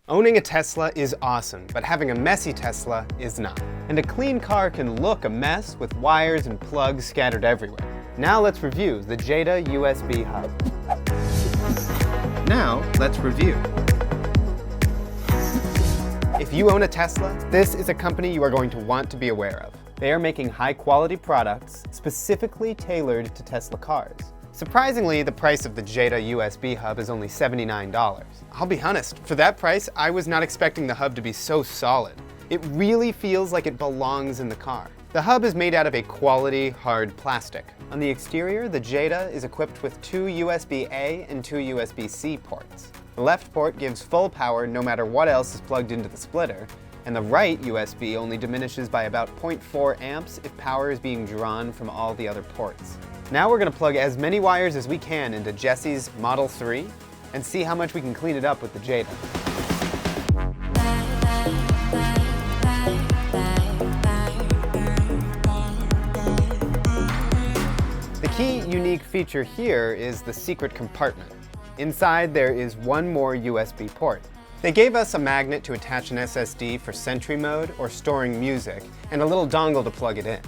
Owning a Tesla is awesome, but having a messy Tesla is not. And a clean car can look a mess with wires and plugs scattered everywhere. Now let's review the Jeda USB hub. Now let's review. If you own a Tesla, this is a company you are going to want to be aware of. They are making high-quality products specifically tailored to Tesla cars. Surprisingly, the price of the Jeda USB hub is only $79. I'll be honest, for that price, I was not expecting the hub to be so solid. It really feels like it belongs in the car. The hub is made out of a quality, hard plastic. On the exterior, the Jeda is equipped with two USB-A and two USB-C ports. The left port gives full power no matter what else is plugged into the splitter, and the right USB only diminishes by about 0.4 amps if power is being drawn from all the other ports. Now we're going to plug as many wires as we can into Jesse's Model 3 and see how much we can clean it up with the Jeda. The key unique feature here is the secret compartment. Inside there is one more USB port. They gave us a magnet to attach an SSD for Sentry mode or storing music, and a little dongle to plug it in.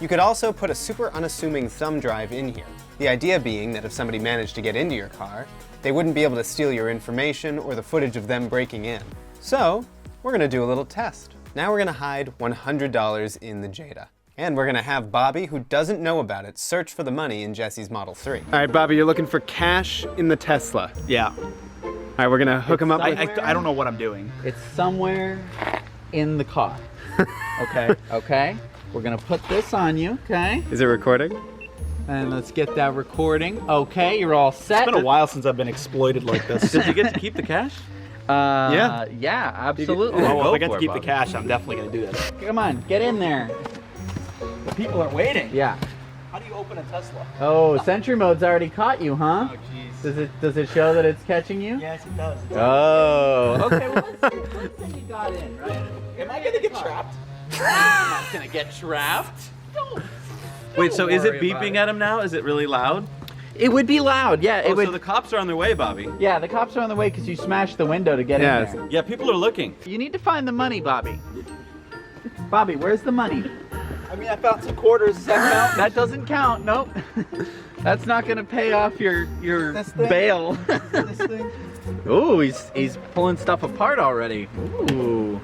You could also put a super unassuming thumb drive in here. The idea being that if somebody managed to get into your car, they wouldn't be able to steal your information or the footage of them breaking in. So, we're gonna do a little test. Now we're gonna hide $100 in the Jeda. And we're gonna have Bobby, who doesn't know about it, search for the money in Jesse's Model 3. All right, Bobby, you're looking for cash in the Tesla. Yeah. All right, we're gonna hook him up with... I don't know what I'm doing. It's somewhere in the car. Okay, okay. We're gonna put this on you, okay? Is it recording? And let's get that recording. Okay, you're all set. It's been a while since I've been exploited like this. Did you get to keep the cash? Yeah, absolutely. Oh, well, if I Go get for to it, keep the Bobby. cash, I'm definitely gonna do that. Come on, get in there. The people are waiting. Yeah. How do you open a Tesla? Oh, Sentry mode's already caught you, huh? Oh, jeez. Does it show that it's catching you? Yes, it does. Oh. Okay, well, let's say you got in, right? Am I gonna get trapped? I'm not gonna get trapped. Wait, so is it worry about beeping it. at him now? Is it really loud? It would be loud, yeah. Oh, It would. so the cops are on their way, Bobby. Yeah, the cops are on the way because you smashed the window to get in Yes. there. Yeah, people are looking. You need to find the money, Bobby. Bobby, where's the money? I mean, I found some quarters. Does that count? That doesn't count. Nope. That's not gonna pay off your This thing? bail. This thing? Ooh, he's pulling stuff apart already. Ooh.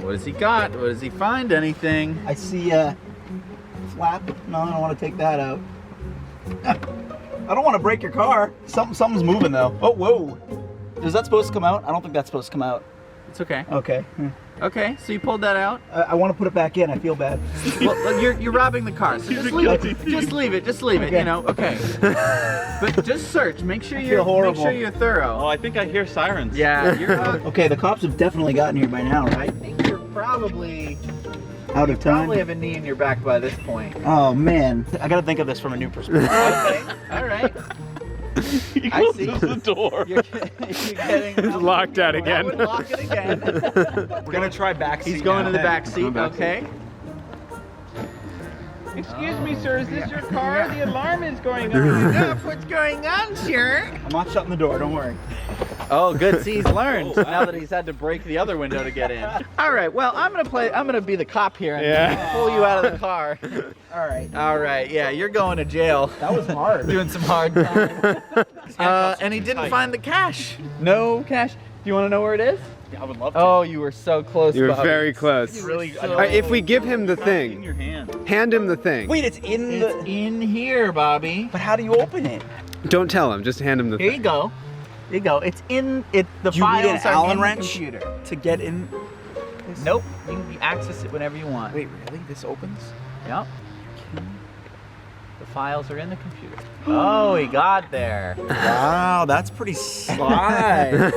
What has he got? What does he find? Anything? I see a flap. No, I don't want to take that out. I don't want to break your car. Something's moving though. Oh, whoa. Is that supposed to come out? I don't think that's supposed to come out. It's okay. Okay. Okay, so you pulled that out. I want to put it back in. I feel bad. Well, you're robbing the car, so just leave it. Just leave it. Just leave it. Okay. You know. Okay. But just search. Make sure feel you're horrible. make sure you're thorough. Oh, I think I hear sirens. Yeah, you're. Okay, the cops have definitely gotten here by now, I right? think you're probably Out of time. have a knee in your back by this point. Oh man, I gotta think of this from a new perspective. Okay. All right. He I see. closes the door. You're getting It's locked out I again. would lock it again. We're gonna try back. He's going to the back seat. Okay. Excuse me, sir. Is this your car? The alarm is going on. What's going on, sir? I'm not shutting the door. Don't worry. Oh, good. See, he's learned now that he's had to break the other window to get in. All right. Well, I'm gonna be the cop here and pull you out of the car. All right. All right. Yeah, you're going to jail. That was hard. Doing some hard time. And he didn't find the cash. No cash. Do you want to know where it is? Yeah, I would love to. Oh, you were so close. You were Bobby. very close. really. All right, if we give him the In thing, your hand. hand him the thing. Wait, it's in It's the. in here, Bobby. But how do you open it? Don't tell him, just hand him the Here thing. you go. Here you go. It's in it. The Do you need an files are Allen in wrench? the computer. To get in. Nope. You can access it whenever you want. Wait, really? This opens? Yep. The files are in the computer. Oh, he got there. Wow, that's pretty sly.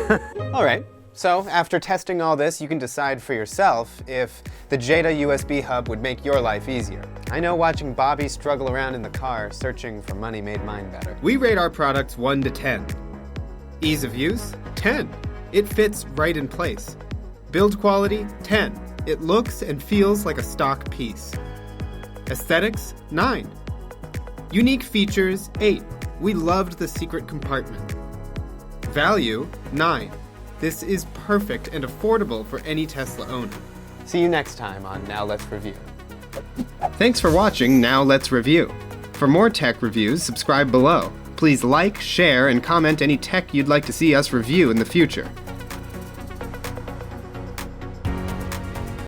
All right, so after testing all this, you can decide for yourself if the Jeda USB hub would make your life easier. I know watching Bobby struggle around in the car searching for money made mine better. We rate our products 1 to 10. Ease of use, 10. It fits right in place. Build quality, 10. It looks and feels like a stock piece. Aesthetics, 9. Unique features, 8. We loved the secret compartment. Value, 9. This is perfect and affordable for any Tesla owner. See you next time on Now Let's Review. Thanks for watching Now Let's Review. For more tech reviews, subscribe below. Please like, share, and comment any tech you'd like to see us review in the future.